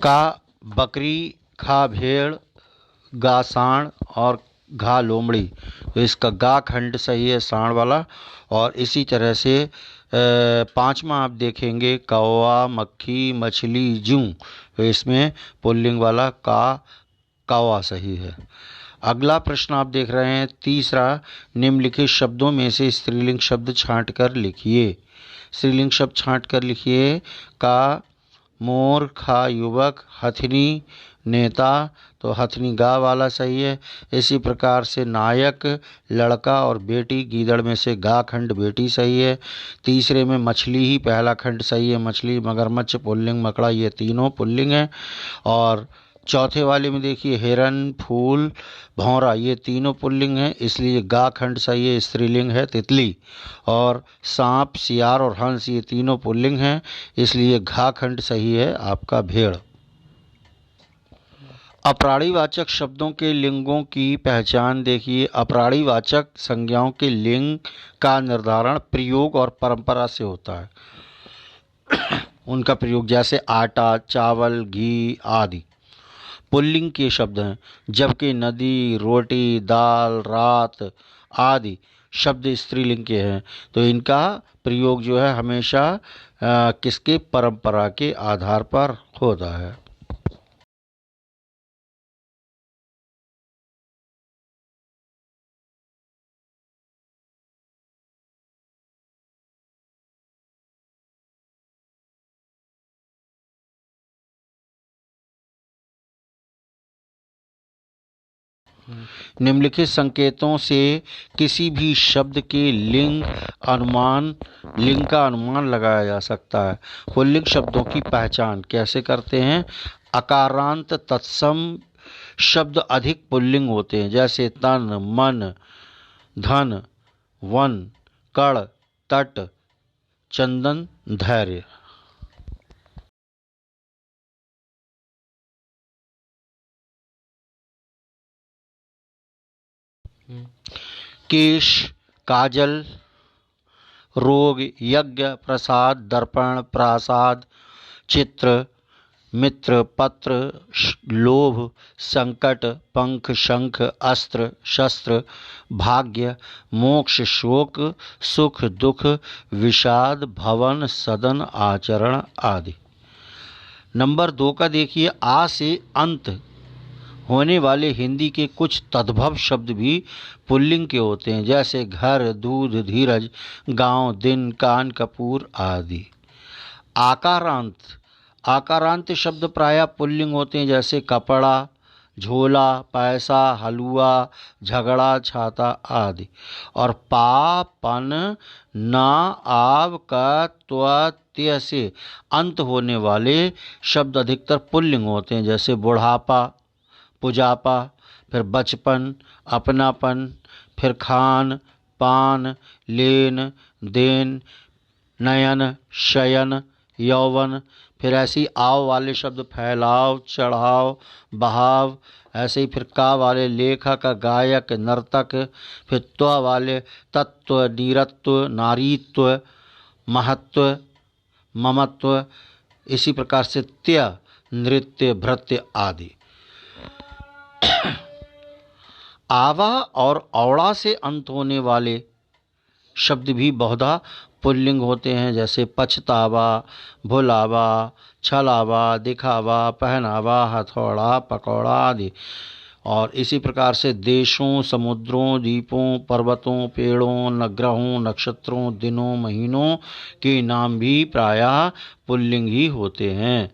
का बकरी, खा भेड़, गा सांड और घा लोमड़ी। तो इसका गा खंड सही है, सांड वाला। और इसी तरह से पांचवा आप देखेंगे कौवा, मक्खी, मछली, जूं। तो इसमें पुल्लिंग वाला कौवा सही है। अगला प्रश्न आप देख रहे हैं तीसरा, निम्नलिखित शब्दों में से स्त्रीलिंग शब्द छांट कर लिखिए। स्त्रीलिंग शब्द छांट कर लिखिए। का, मोर, खा युवक, हथनी नेता। तो हथनी गा वाला सही है। इसी प्रकार से नायक लड़का और बेटी, गीदड़ में से गा खंड बेटी सही है। तीसरे में मछली ही पहला खंड सही है। मछली, मगरमच्छ, पुल्लिंग, मकड़ा ये तीनों पुल्लिंग हैं। और चौथे वाले में देखिए हिरन, फूल, भौरा ये तीनों पुल्लिंग हैं, इसलिए गा खंड सही है, स्त्रीलिंग है तितली। और सांप, सियार और हंस ये तीनों पुल्लिंग हैं, इसलिए घा खंड सही है आपका भेड़। अपराणीवाचक शब्दों के लिंगों की पहचान देखिए। अपराणीवाचक संज्ञाओं के लिंग का निर्धारण प्रयोग और परंपरा से होता है। उनका प्रयोग जैसे आटा, चावल, घी आदि पुल्लिंग के शब्द हैं, जबकि नदी, रोटी, दाल, रात आदि शब्द स्त्रीलिंग के हैं। तो इनका प्रयोग जो है हमेशा किसके, परंपरा के आधार पर होता है। निम्नलिखित संकेतों से किसी भी शब्द के लिंग का अनुमान लगाया जा सकता है। पुल्लिंग शब्दों की पहचान कैसे करते हैं। अकारांत तत्सम शब्द अधिक पुल्लिंग होते हैं, जैसे तन, मन, धन, वन, कड़, तट, चंदन, धैर्य। केश, काजल, रोग, यज्ञ, प्रसाद, दर्पण, प्रासाद, चित्र, मित्र, पत्र, लोभ, संकट, पंख, शंख, अस्त्र, शस्त्र, भाग्य, मोक्ष, शोक, सुख, दुख, विषाद, भवन, सदन, आचरण आदि। नंबर 2 का देखिए, आ से अंत होने वाले हिंदी के कुछ तद्भव शब्द भी पुल्लिंग के होते हैं, जैसे घर, दूध, धीरज, गांव, दिन, कान, कपूर आदि। आकारांत आकारांत शब्द प्रायः पुल्लिंग होते हैं, जैसे कपड़ा, झोला, पैसा, हलुआ, झगड़ा, छाता आदि। और पा, पन, ना, आव, का, त्व, त्य से अंत होने वाले शब्द अधिकतर पुल्लिंग होते हैं, जैसे बुढ़ापा, पुजापा, फिर बचपन, अपनापन, फिर खान, पान, लेन, देन, नयन, शयन, यौवन। फिर ऐसी आव वाले शब्द फैलाव, चढ़ाव, बहाव। ऐसे ही फिर का वाले लेखक, गायक, नर्तक। फिर त्व वाले तत्व, नीरत्व, नारीत्व, महत्व, ममत्व। इसी प्रकार से त्य, नृत्य, भृत्य आदि। आवा और औड़ा से अंत होने वाले शब्द भी बहुधा पुल्लिंग होते हैं, जैसे पछतावा, भुलावा, छलावा, दिखावा, पहनावा, हथौड़ा, पकौड़ा आदि। और इसी प्रकार से देशों, समुद्रों, द्वीपों, पर्वतों, पेड़ों, ग्रहों, नक्षत्रों, दिनों, महीनों के नाम भी प्रायः पुल्लिंग ही होते हैं।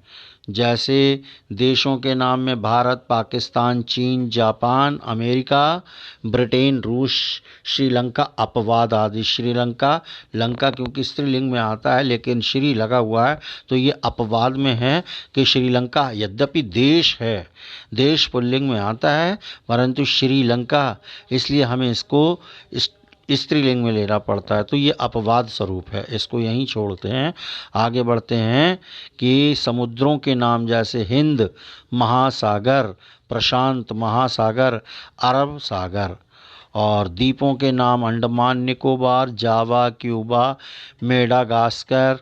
जैसे देशों के नाम में भारत, पाकिस्तान, चीन, जापान, अमेरिका, ब्रिटेन, रूस, श्रीलंका, अपवाद आदि। श्रीलंका, लंका क्योंकि स्त्रीलिंग में आता है लेकिन श्री लगा हुआ है, तो ये अपवाद में है कि श्रीलंका यद्यपि देश है, देश पुल्लिंग में आता है, परंतु श्रीलंका, इसलिए हमें इसको स्त्रीलिंग में लेना पड़ता है, तो ये अपवाद स्वरूप है, इसको यहीं छोड़ते हैं। आगे बढ़ते हैं कि समुद्रों के नाम जैसे हिंद महासागर, प्रशांत महासागर, अरब सागर। और द्वीपों के नाम अंडमान निकोबार, जावा, क्यूबा, मेडागास्कर,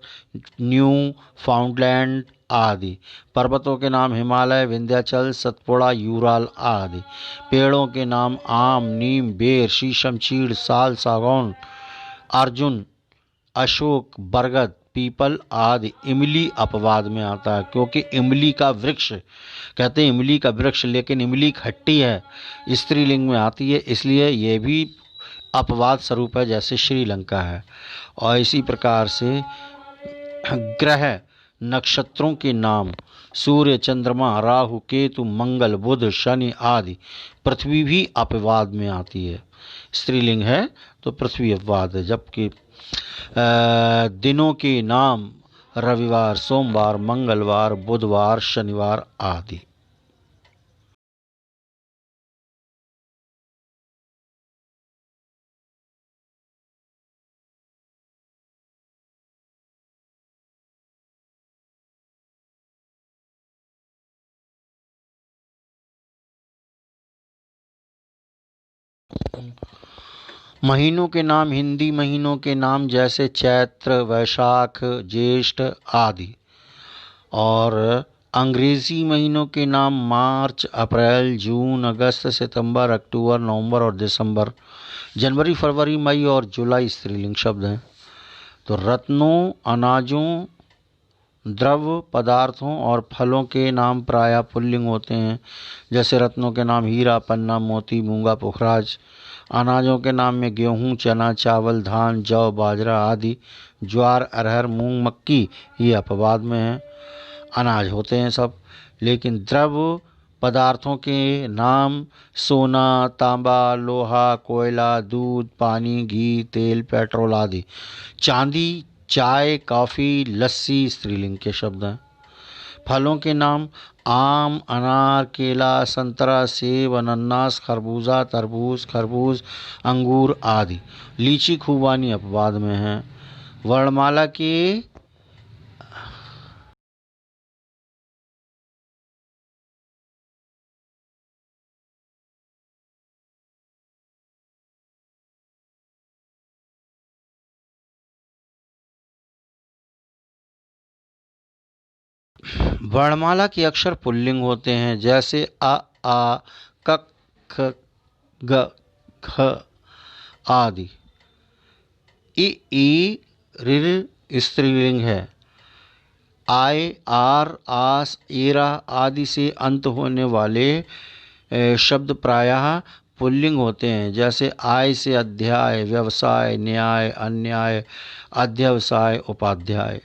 न्यू फाउंडलैंड, आदि। पर्वतों के नाम हिमालय, विंध्याचल, सतपुड़ा, यूराल आदि। पेड़ों के नाम आम, नीम, बेर, शीशम, चीड़, साल, सागौन, अर्जुन, अशोक, बरगद, पीपल आदि। इमली अपवाद में आता है, क्योंकि इमली का वृक्ष, कहते हैं इमली का वृक्ष, लेकिन इमली खट्टी है, स्त्रीलिंग में आती है, इसलिए यह भी अपवाद स्वरूप है, जैसे श्रीलंका है। और इसी प्रकार से ग्रह नक्षत्रों के नाम सूर्य, चंद्रमा, राहु, केतु, मंगल, बुध, शनि आदि। पृथ्वी भी अपवाद में आती है, स्त्रीलिंग है तो पृथ्वी अपवाद है। जबकि दिनों के नाम रविवार, सोमवार, मंगलवार, बुधवार, शनिवार आदि। महीनों के नाम हिंदी महीनों के नाम जैसे चैत्र, वैशाख, ज्येष्ठ आदि। और अंग्रेजी महीनों के नाम मार्च, अप्रैल, जून, अगस्त, सितंबर, अक्टूबर, नवंबर और दिसंबर। जनवरी, फरवरी, मई और जुलाई स्त्रीलिंग शब्द हैं। तो रत्नों, अनाजों, द्रव पदार्थों और फलों के नाम प्रायः पुल्लिंग होते हैं, जैसे रत्नों के नाम हीरा, पन्ना, मोती, मूंगा, पुखराज। अनाजों के नाम में गेहूं, चना, चावल, धान, जौ, बाजरा आदि। ज्वार, अरहर, मूंग, मक्की ये अपवाद में हैं, अनाज होते हैं सब। लेकिन द्रव पदार्थों के नाम सोना, तांबा, लोहा, कोयला, दूध, पानी, घी, तेल, पेट्रोल आदि। चांदी, चाय, कॉफी, लस्सी स्त्रीलिंग के शब्द हैं। फलों के नाम आम, अनार, केला, संतरा, सेब, अनन्नास, खरबूजा, तरबूज, खरबूज, अंगूर आदि। लीची, खूबानी अपवाद में है। वर्णमाला के वर्णमाला के अक्षर पुल्लिंग होते हैं, जैसे अ, आ, क, ख, ग, घ आदि। इ, ऋ स्त्रीलिंग है। आय, आर, आस, एरा आदि से अंत होने वाले शब्द प्रायः पुल्लिंग होते हैं, जैसे आय से अध्याय, व्यवसाय, न्याय, अन्याय, अध्यवसाय, उपाध्याय।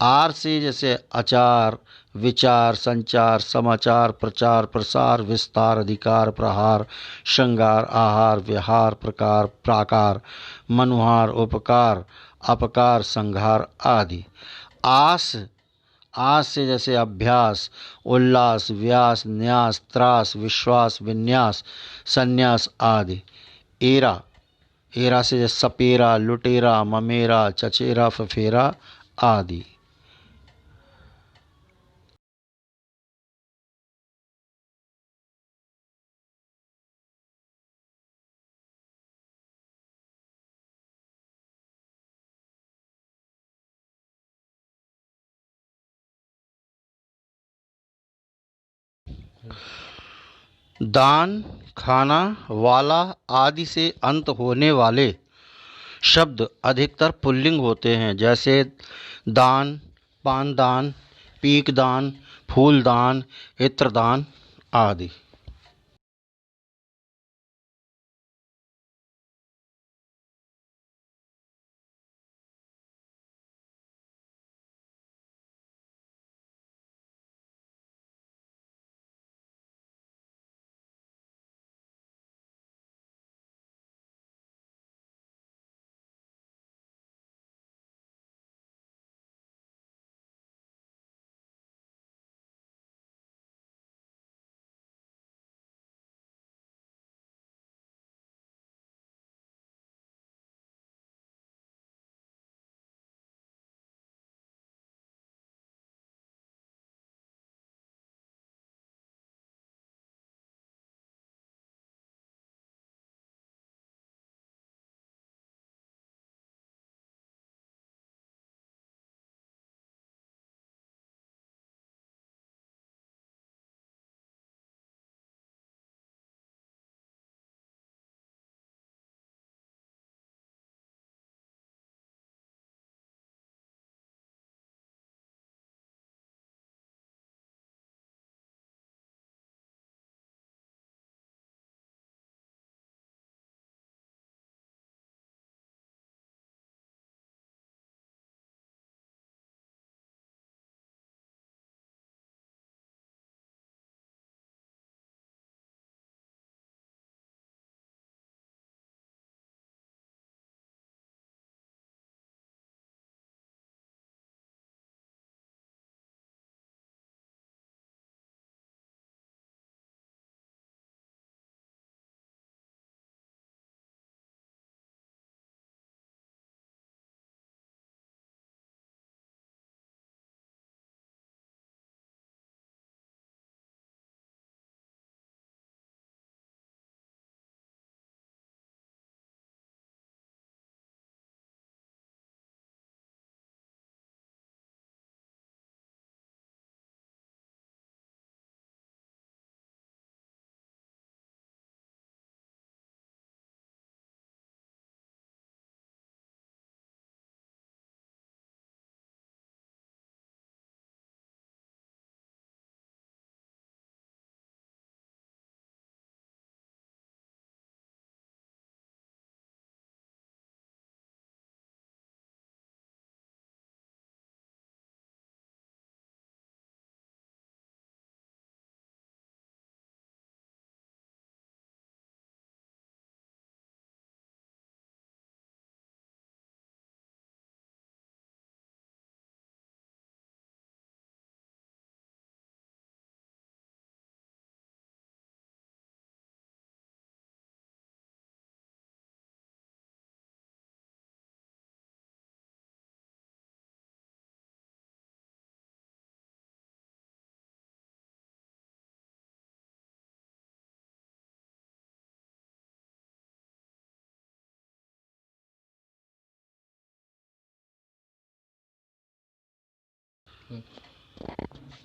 आर से जैसे आचार, विचार, संचार, समाचार, प्रचार, प्रसार, विस्तार, अधिकार, प्रहार, श्रृंगार, आहार, विहार, प्रकार, प्राकार, मनुहार, उपकार, अपकार, संहार आदि। आस, आज से जैसे अभ्यास, उल्लास, व्यास, न्यास, त्रास, विश्वास, विन्यास, संन्यास आदि। एरा, एरा से जैसे सपेरा, लुटेरा, ममेरा, चचेरा, फफेरा आदि। दान, खाना, वाला आदि से अंत होने वाले शब्द अधिकतर पुल्लिंग होते हैं, जैसे दान, पानदान, पीकदान, फूलदान, इत्रदान आदि।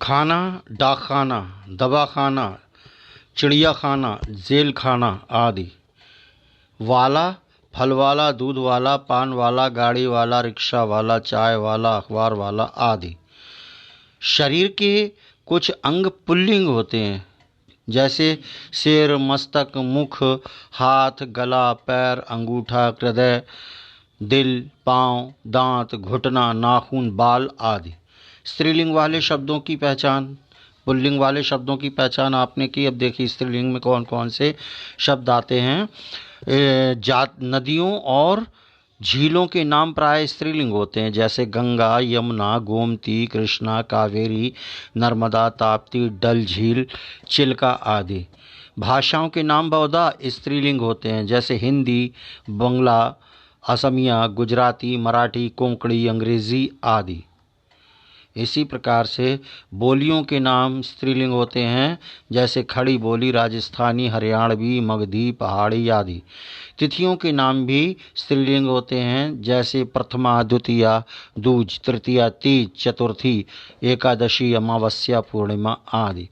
खाना, डाकखाना, दवाखाना, चिड़ियाखाना, जेल खाना आदि। वाला, फल वाला, दूध वाला, पान वाला, गाड़ी वाला, रिक्शा वाला, चाय वाला, अखबार वाला आदि। शरीर के कुछ अंग पुल्लिंग होते हैं, जैसे सिर, मस्तक, मुख, हाथ, गला, पैर, अंगूठा, हृदय, दिल, पाँव, दांत, घुटना, नाखून, बाल आदि। स्त्रीलिंग वाले शब्दों की पहचान। पुल्लिंग वाले शब्दों की पहचान आपने की। अब देखिए स्त्रीलिंग में कौन कौन से शब्द आते हैं। नदियों और झीलों के नाम प्राय स्त्रीलिंग होते हैं, जैसे गंगा, यमुना, गोमती, कृष्णा, कावेरी, नर्मदा, ताप्ती, डल झील, चिल्का आदि। भाषाओं के नाम बहुधा स्त्रीलिंग होते हैं, जैसे हिंदी, बंगला, असमिया, गुजराती, मराठी, कोंकणी, अंग्रेजी आदि। इसी प्रकार से बोलियों के नाम स्त्रीलिंग होते हैं, जैसे खड़ी बोली, राजस्थानी, हरियाणवी, मगधी, पहाड़ी आदि। तिथियों के नाम भी स्त्रीलिंग होते हैं, जैसे प्रथमा, द्वितीया, दूज, तृतीया, तीज, चतुर्थी, एकादशी, अमावस्या, पूर्णिमा आदि।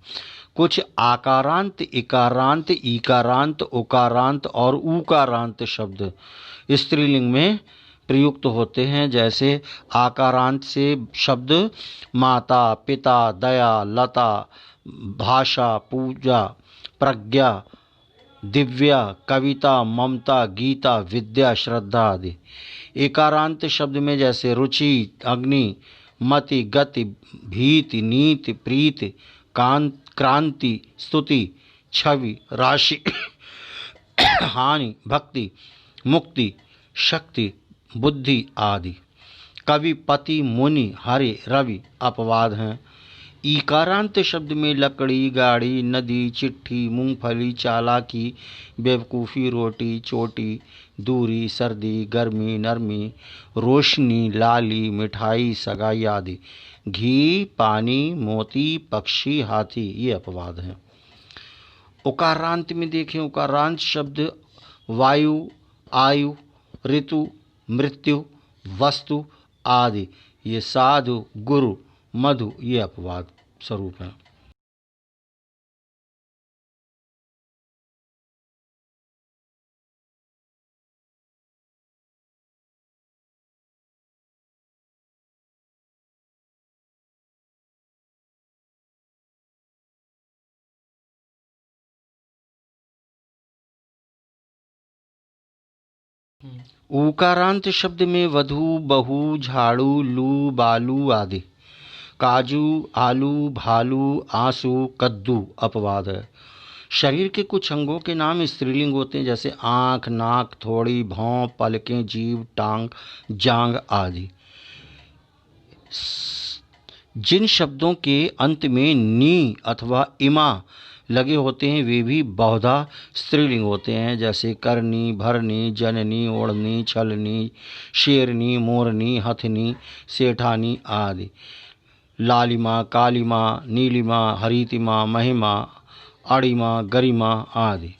कुछ आकारांत, इकारांत, ईकारांत, उकारांत और ऊकारांत शब्द स्त्रीलिंग में प्रयुक्त होते हैं, जैसे आकारांत से शब्द माता, पिता, दया, लता, भाषा, पूजा, प्रज्ञा, दिव्या, कविता, ममता, गीता, विद्या, श्रद्धा आदि। एकारांत शब्द में जैसे रुचि, अग्नि, मति, गति, भीति, नीति, प्रीति, कांत, क्रांति, स्तुति, छवि, राशि, हानि, भक्ति, मुक्ति, शक्ति, बुद्धि आदि। कवि, पति, मुनि, हरि, रवि अपवाद हैं। ईकारांत शब्द में लकड़ी, गाड़ी, नदी, चिट्ठी, मूंगफली, चालाकी, बेवकूफ़ी, रोटी, चोटी, दूरी, सर्दी, गर्मी, नरमी, रोशनी, लाली, मिठाई, सगाई आदि। घी, पानी, मोती, पक्षी, हाथी ये अपवाद हैं। उकारांत में देखें, उकारांत शब्द वायु, आयु, ऋतु, मृत्यु, वस्तु आदि। ये साधु, गुरु, मधु ये अपवाद स्वरूप हैं। ऊकारांत शब्द में वधू, बहू, झाड़ू, लू, बालू आदि। काजू, आलू, भालू, आंसू, कद्दू अपवाद है। शरीर के कुछ अंगों के नाम स्त्रीलिंग होते हैं, जैसे आँख, नाक, थोड़ी, भौं, पलकें, जीभ, टांग, जांग आदि। जिन शब्दों के अंत में नी अथवा इमा लगे होते हैं वे भी बहुधा स्त्रीलिंग होते हैं, जैसे करनी, भरनी, जननी, ओढ़नी, छलनी, शेरनी, मोरनी, हथनी, सेठानी आदि। लालिमा, कालिमा, नीलिमा, हरितिमा, महिमा, अड़िमा, गरिमा आदि।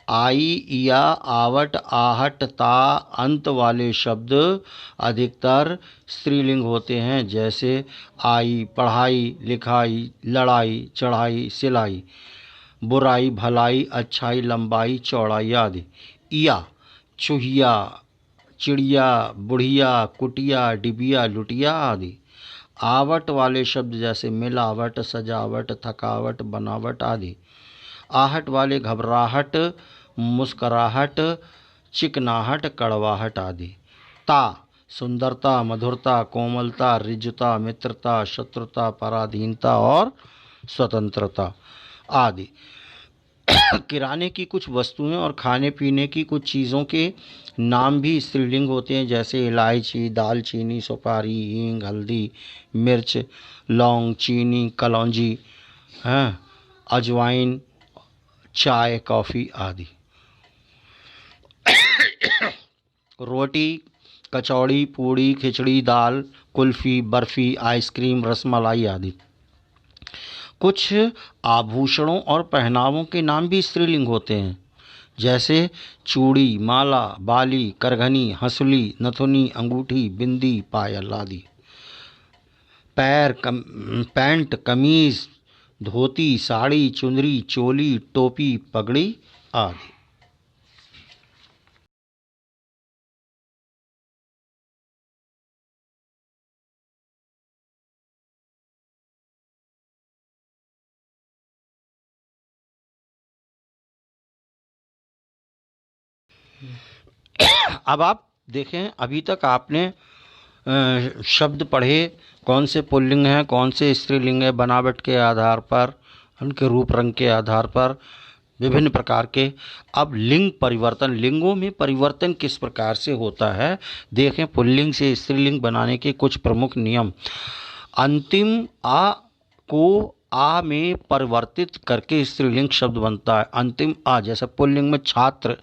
आई, इया, आवट, आहट, ता अंत वाले शब्द अधिकतर स्त्रीलिंग होते हैं, जैसे आई, पढ़ाई, लिखाई, लड़ाई, चढ़ाई, सिलाई, बुराई, भलाई, अच्छाई, लंबाई, चौड़ाई आदि। इया, चूहिया, चिड़िया, बुढ़िया, कुटिया, डिबिया, लुटिया आदि। आवट वाले शब्द जैसे मिलावट, सजावट, थकावट, बनावट आदि। आहट वाले घबराहट, मुस्कराहट, चिकनाहट, कड़वाहट आदि। ता, सुंदरता, मधुरता, कोमलता, ऋजुता, मित्रता, शत्रुता, पराधीनता और स्वतंत्रता आदि। किराने की कुछ वस्तुएं और खाने पीने की कुछ चीज़ों के नाम भी स्त्रीलिंग होते हैं, जैसे इलायची, दालचीनी, सुपारी, हींग, हल्दी, मिर्च, लौंग, चीनी, कलौंजी, अजवाइन, चाय, कॉफ़ी आदि। रोटी, कचौड़ी, पूड़ी, खिचड़ी, दाल, कुल्फ़ी, बर्फ़ी, आइसक्रीम, रसमलाई आदि। कुछ आभूषणों और पहनावों के नाम भी स्त्रीलिंग होते हैं, जैसे चूड़ी, माला, बाली, करघनी, हंसुली, नथुनी, अंगूठी, बिंदी, पायल आदि। पैंट, कमीज, धोती, साड़ी, चुनरी, चोली, टोपी, पगड़ी आदि। अब आप देखें, अभी तक आपने शब्द पढ़े, कौन से पुल्लिंग हैं, कौन से स्त्रीलिंग है, बनावट के आधार पर, उनके रूप रंग के आधार पर विभिन्न प्रकार के। अब लिंग परिवर्तन, लिंगों में परिवर्तन किस प्रकार से होता है देखें। पुल्लिंग से स्त्रीलिंग बनाने के कुछ प्रमुख नियम। अंतिम आ को आ में परिवर्तित करके स्त्रीलिंग शब्द बनता है। अंतिम आ, जैसे पुल्लिंग में छात्र,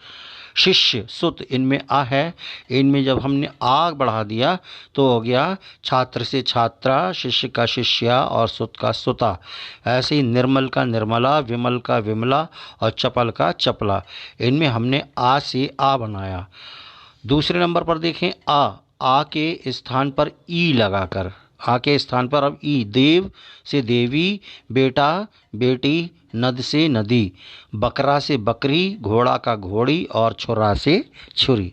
शिष्य, सुत, इनमें आ है, इनमें जब हमने आ बढ़ा दिया तो हो गया छात्र से छात्रा, शिष्य का शिष्या और सुत का सुता। ऐसे ही निर्मल का निर्मला, विमल का विमला और चपल का चपला, इनमें हमने आ से आ बनाया। दूसरे नंबर पर देखें आ के स्थान पर ई लगाकर, आ के स्थान पर अब ई। देव से देवी, बेटा बेटी, नद से नदी, बकरा से बकरी, घोड़ा का घोड़ी और छुरा से छुरी।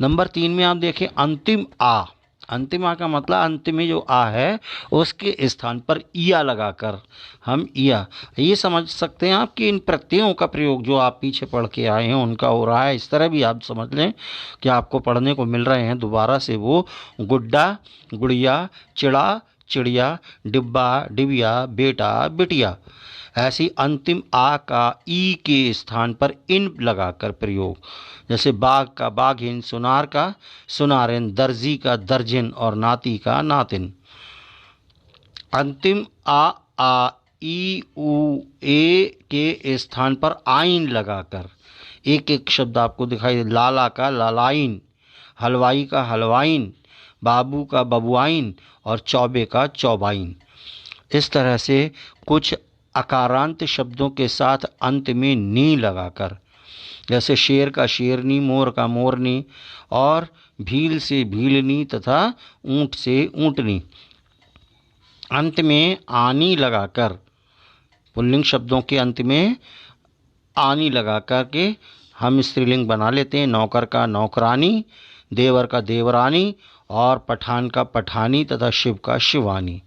नंबर 3 में आप देखें अंतिम आ। अंतिम आ का मतलब अंतिम में जो आ है उसके स्थान पर इया लगाकर हम इया, ये समझ सकते हैं आप कि इन प्रत्ययों का प्रयोग जो आप पीछे पढ़ के आए हैं उनका हो रहा है। इस तरह भी आप समझ लें कि आपको पढ़ने को मिल रहे हैं दोबारा से वो गुड्डा, गुड़िया, चिड़ा, चिड़िया, डिब्बा, डिबिया, बेटा, बिटिया। ऐसी अंतिम आ का ई के स्थान पर इन लगाकर प्रयोग, जैसे बाघ का बाघिन, सुनार का सुनारिन, दर्जी का दर्जिन और नाती का नातिन। अंतिम आ ई उ ए के स्थान पर आइन लगाकर एक एक शब्द आपको दिखाई दे। लाला का लालाइन, हलवाई का हलवाइन, बाबू का बबुआइन और चौबे का चौबाइन। इस तरह से कुछ अकारांत शब्दों के साथ अंत में नी लगाकर, जैसे शेर का शेरनी, मोर का मोरनी और भील से भीलनी तथा ऊंट से ऊंटनी। अंत में आनी लगाकर, पुल्लिंग शब्दों के अंत में आनी लगाकर के हम स्त्रीलिंग बना लेते हैं। नौकर का नौकरानी, देवर का देवरानी और पठान का पठानी तथा शिव का शिवानी।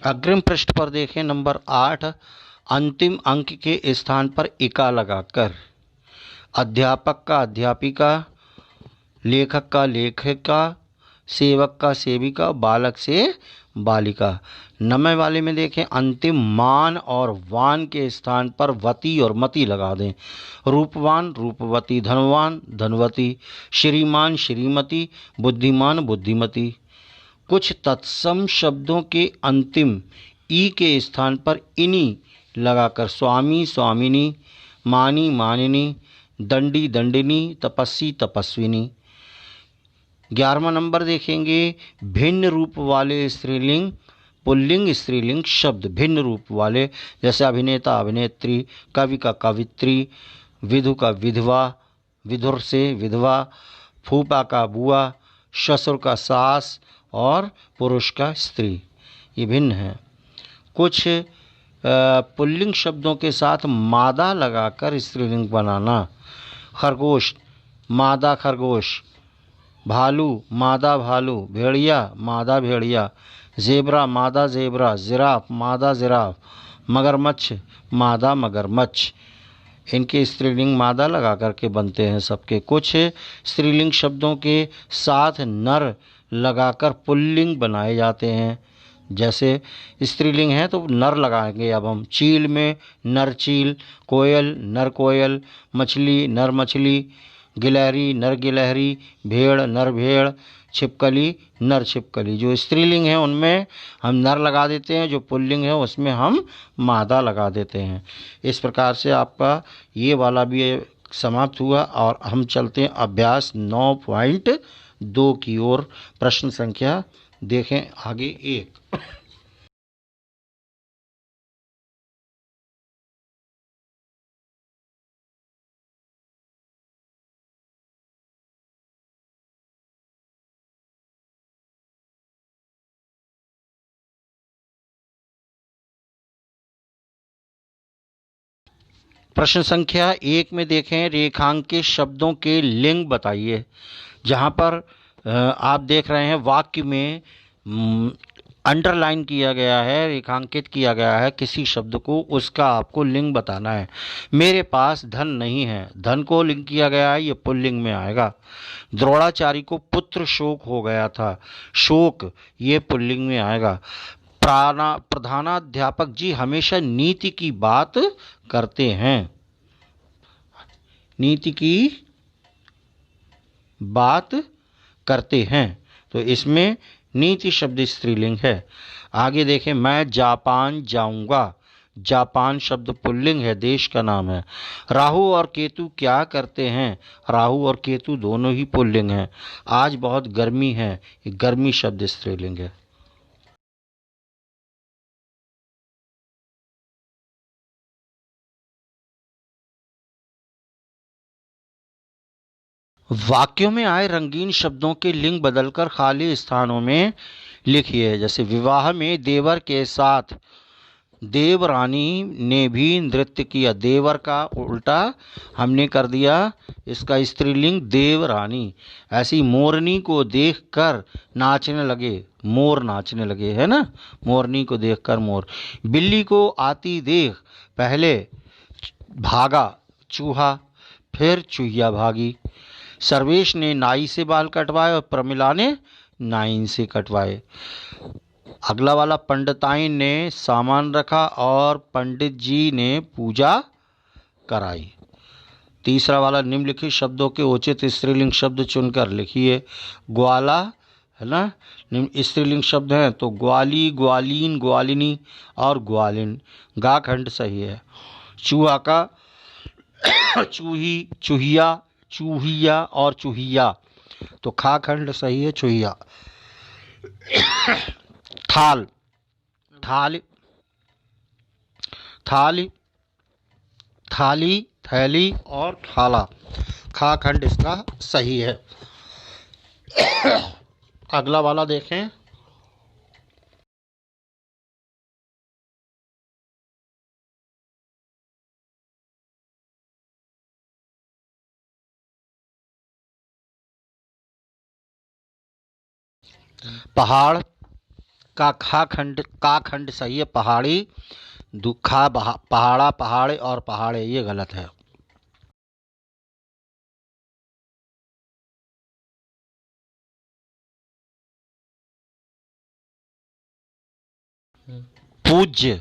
अग्रिम पृष्ठ पर देखें नंबर 8, अंतिम अंक के स्थान पर इका लगाकर अध्यापक का अध्यापिका, लेखक का लेखिका, सेवक का सेविका, बालक से बालिका। नमे वाले में देखें अंतिम मान और वान के स्थान पर वती और मति लगा दें। रूपवान रूपवती, धनवान धनवती, श्रीमान श्रीमती, बुद्धिमान बुद्धिमती। कुछ तत्सम शब्दों के अंतिम ई के स्थान पर इनी लगाकर स्वामी स्वामिनी, मानी मानिनी, दंडी दंडिनी, तपस्वी तपस्विनी। 11वां नंबर देखेंगे भिन्न रूप वाले स्त्रीलिंग, पुल्लिंग स्त्रीलिंग शब्द भिन्न रूप वाले, जैसे अभिनेता अभिनेत्री, कवि का कवित्री, विधु का विधवा, विधुर से विधवा, फूफा का बुआ, ससुर का सास और पुरुष का स्त्री, ये भिन्न हैं। कुछ पुल्लिंग शब्दों के साथ मादा लगाकर स्त्रीलिंग बनाना। खरगोश मादा खरगोश, भालू मादा भालू, भेड़िया मादा भेड़िया, ज़ेबरा मादा ज़ेबरा, जिराफ मादा जिराफ, मगरमच्छ मादा मगरमच्छ। इनके स्त्रीलिंग मादा लगा करके बनते हैं सबके। कुछ स्त्रीलिंग शब्दों के साथ नर लगाकर पुल्लिंग बनाए जाते हैं, जैसे स्त्रीलिंग है तो नर लगाएंगे अब हम। चील में नर चील, कोयल नर कोयल, मछली नर मछली, गिलहरी नर गिलहरी, भेड़ नर भेड़, छिपकली नर छिपकली। जो स्त्रीलिंग है उनमें हम नर लगा देते हैं, जो पुल्लिंग है उसमें हम मादा लगा देते हैं। इस प्रकार से आपका ये वाला भी समाप्त हुआ और हम चलते हैं अभ्यास 9.2 की ओर। प्रश्न संख्या देखें आगे 1। प्रश्न संख्या 1 में देखें, रेखांकित शब्दों के लिंग बताइए। जहां पर आप देख रहे हैं वाक्य में अंडरलाइन किया गया है, रेखांकित किया गया है किसी शब्द को, उसका आपको लिंग बताना है। मेरे पास धन नहीं है, धन को लिंग किया गया है, ये पुल्लिंग में आएगा। द्रोणाचार्य को पुत्र शोक हो गया था, शोक ये पुल्लिंग में आएगा। प्रधानाध्यापक जी हमेशा नीति की बात करते हैं, नीति की बात करते हैं, तो इसमें नीति शब्द स्त्रीलिंग है। आगे देखें, मैं जापान जाऊंगा, जापान शब्द पुल्लिंग है, देश का नाम है। राहु और केतु क्या करते हैं, राहु और केतु दोनों ही पुल्लिंग हैं। आज बहुत गर्मी है, गर्मी शब्द स्त्रीलिंग है। वाक्यों में आए रंगीन शब्दों के लिंग बदलकर खाली स्थानों में लिखिए। जैसे विवाह में देवर के साथ देवरानी ने भी नृत्य किया, देवर का उल्टा हमने कर दिया इसका स्त्रीलिंग देवरानी। ऐसी मोरनी को देखकर नाचने लगे, मोर नाचने लगे, है ना, मोरनी को देखकर मोर। बिल्ली को आती देख पहले भागा चूहा, फिर चूहिया भागी। सर्वेश ने नाई से बाल कटवाए और प्रमिला ने नाइन से कटवाए। अगला वाला, पंडिताइन ने सामान रखा और पंडित जी ने पूजा कराई। तीसरा वाला, निम्नलिखित शब्दों के उचित स्त्रीलिंग शब्द चुनकर लिखिए। ग्वाला, है ना, स्त्रीलिंग शब्द हैं तो ग्वाली, ग्वालीन, ग्वालिनी और ग्वालिन। गा खंड सही है। चूहा का चूही, चूहिया, चूहिया और चूहिया, तो खा खंड सही है, चूहिया। थाल, थाल, थाली, थाली, थैली और थाला, खा खंड इसका सही है। अगला वाला देखें, पहाड़ का खा खंड, का खंड सही है, पहाड़ी। दुखा पहाड़ा, पहाड़े और पहाड़े ये गलत है। पूज्य,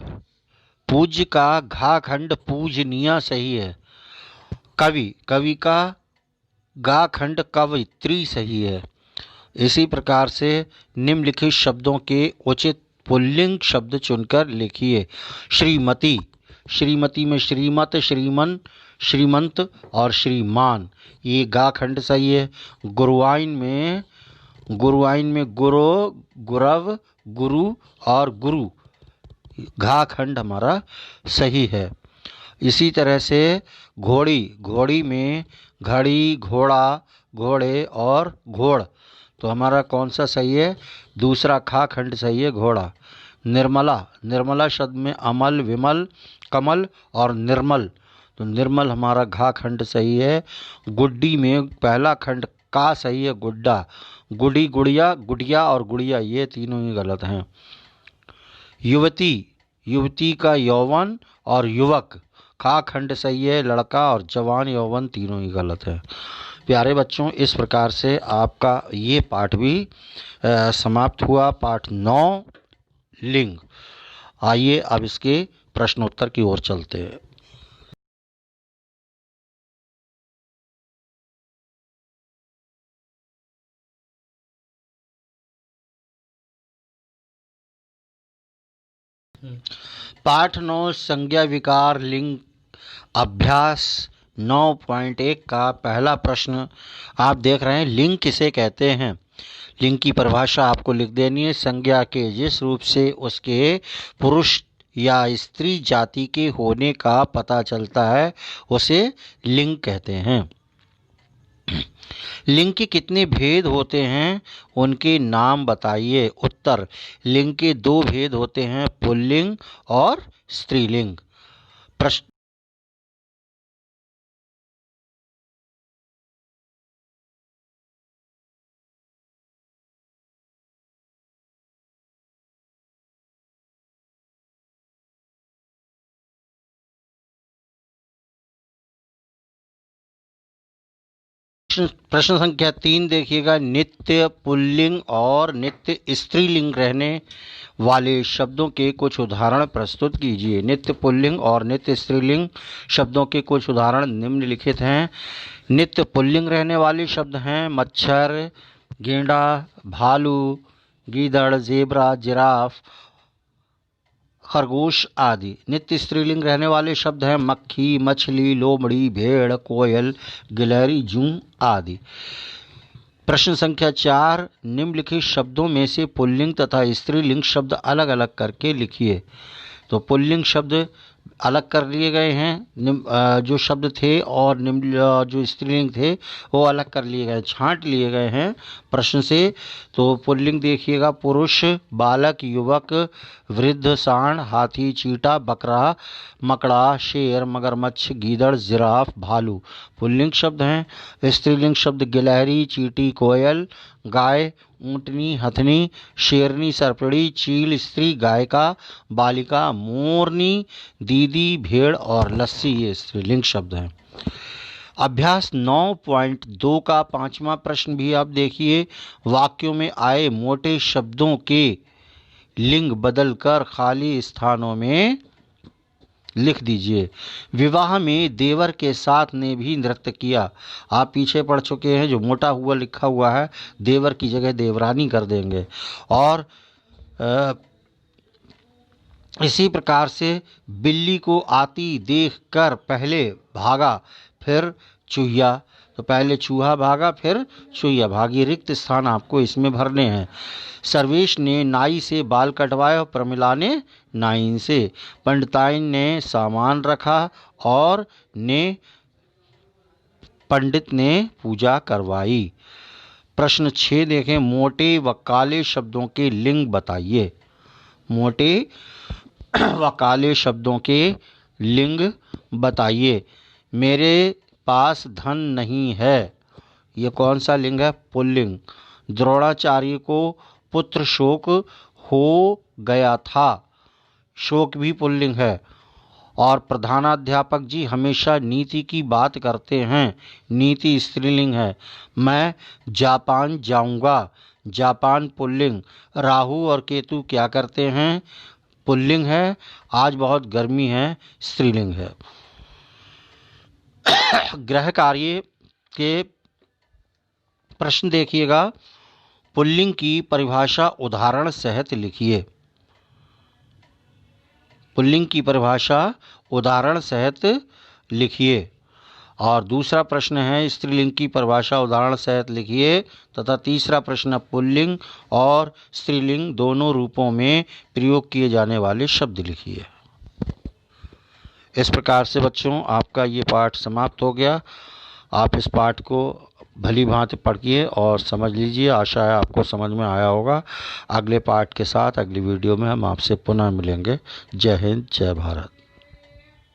पूज्य का घा खंड पूजनीय सही है। कवि, कवि का गा खंड कवयित्री सही है। इसी प्रकार से निम्नलिखित शब्दों के उचित पुल्लिंग शब्द चुनकर लिखिए। श्रीमती, श्रीमती में श्रीमत, श्रीमन, श्रीमंत और श्रीमान, ये गा खंड सही है। गुरुवाइन में, गुरुवाइन में गुरु, गुरव, गुरु और गुरु, घा खंड हमारा सही है। इसी तरह से घोड़ी, घोड़ी में घड़ी, घोड़ा, घोड़े और घोड़, तो हमारा कौन सा सही है, दूसरा खा खंड सही है, घोड़ा। निर्मला, निर्मला शब्द में अमल, विमल, कमल और निर्मल, तो निर्मल हमारा घा खंड सही है। गुड्डी में पहला खंड का सही है, गुड्डा। गुड़ी, गुड़िया, गुड़िया और गुड़िया ये तीनों ही गलत हैं। युवती, युवती का यौवन और युवक, खा खंड सही है, लड़का और जवान यौवन तीनों ही गलत है। प्यारे बच्चों, इस प्रकार से आपका ये पाठ भी समाप्त हुआ, पाठ 9 लिंग। आइए अब इसके प्रश्नोत्तर की ओर चलते हैं। पाठ 9 संज्ञा विकार लिंग अभ्यास 9.1 का पहला प्रश्न आप देख रहे हैं, लिंग किसे कहते हैं। लिंग की परिभाषा आपको लिख देनी है। संज्ञा के जिस रूप से उसके पुरुष या स्त्री जाति के होने का पता चलता है उसे लिंग कहते हैं। लिंग के कितने भेद होते हैं, उनके नाम बताइए। उत्तर, लिंग के 2 भेद होते हैं, पुल्लिंग और स्त्रीलिंग। प्रश्न प्रश्न संख्या 3 देखिएगा। नित्य पुल्लिंग और नित्य स्त्रीलिंग रहने वाले शब्दों के कुछ उदाहरण प्रस्तुत कीजिए। नित्य पुल्लिंग और नित्य स्त्रीलिंग शब्दों के कुछ उदाहरण निम्नलिखित हैं। नित्य पुल्लिंग रहने वाले शब्द हैं मच्छर, गेंडा, भालू, गीदड़, जेबरा, जिराफ, खरगोश आदि। नित्य स्त्रीलिंग रहने वाले शब्द हैं मक्खी, मछली, लोमड़ी, भेड़, कोयल, गिलहरी, जूं आदि। प्रश्न संख्या 4, निम्नलिखित शब्दों में से पुल्लिंग तथा स्त्रीलिंग शब्द अलग अलग करके लिखिए। तो पुल्लिंग शब्द अलग कर लिए गए हैं, जो शब्द थे, और जो स्त्रीलिंग थे वो अलग कर लिए गए, छांट लिए गए हैं प्रश्न से। तो पुल्लिंग देखिएगा, पुरुष, बालक, युवक, वृद्ध, सांड, हाथी, चींटा, बकरा, मकड़ा, शेर, मगरमच्छ, गीदड़, जिराफ, भालू पुल्लिंग शब्द हैं। स्त्रीलिंग शब्द गिलहरी, चींटी, कोयल, गाय, ऊँटनी, हथनी, शेरनी, सरपड़ी, चील, स्त्री, गायिका, बालिका, मोरनी, दीदी, भेड़ और लस्सी ये स्त्रीलिंग शब्द हैं। अभ्यास 9.2 का 5वां प्रश्न भी आप देखिए। वाक्यों में आए मोटे शब्दों के लिंग बदलकर खाली स्थानों में लिख दीजिए। विवाह में देवर के साथ ने भी नृत्य किया। आप पीछे पढ़ चुके हैं, जो मोटा हुआ लिखा हुआ है देवर की जगह देवरानी कर देंगे। और इसी प्रकार से बिल्ली को आती देख कर पहले भागा फिर चूहिया। तो पहले चूहा भागा फिर चूहिया भागी। रिक्त स्थान आपको इसमें भरने हैं। सर्वेश ने नाई से बाल कटवाए और प्रमिला ने नाइन से। पंडिताइन ने सामान रखा और पंडित ने पूजा करवाई। प्रश्न 6 देखें। मोटे व काले शब्दों के लिंग बताइए। मोटे व काले शब्दों के लिंग बताइए। मेरे पास धन नहीं है, ये कौन सा लिंग है? पुल्लिंग। द्रोणाचार्य को पुत्र शोक हो गया था, शोक भी पुल्लिंग है। और प्रधानाध्यापक जी हमेशा नीति की बात करते हैं, नीति स्त्रीलिंग है। मैं जापान जाऊंगा, जापान पुल्लिंग। राहु और केतु क्या करते हैं? पुल्लिंग है। आज बहुत गर्मी है, स्त्रीलिंग है। गृह कार्य के प्रश्न देखिएगा। पुल्लिंग की परिभाषा उदाहरण सहित लिखिए। पुल्लिंग की परिभाषा उदाहरण सहित लिखिए। और दूसरा प्रश्न है स्त्रीलिंग की परिभाषा उदाहरण सहित लिखिए। तथा तीसरा प्रश्न पुल्लिंग और स्त्रीलिंग दोनों रूपों में प्रयोग किए जाने वाले शब्द लिखिए। इस प्रकार से बच्चों आपका ये पाठ समाप्त हो गया। आप इस पाठ को भली भांति पढ़िए और समझ लीजिए। आशा है आपको समझ में आया होगा। अगले पाठ के साथ अगली वीडियो में हम आपसे पुनः मिलेंगे। जय हिंद, जय भारत।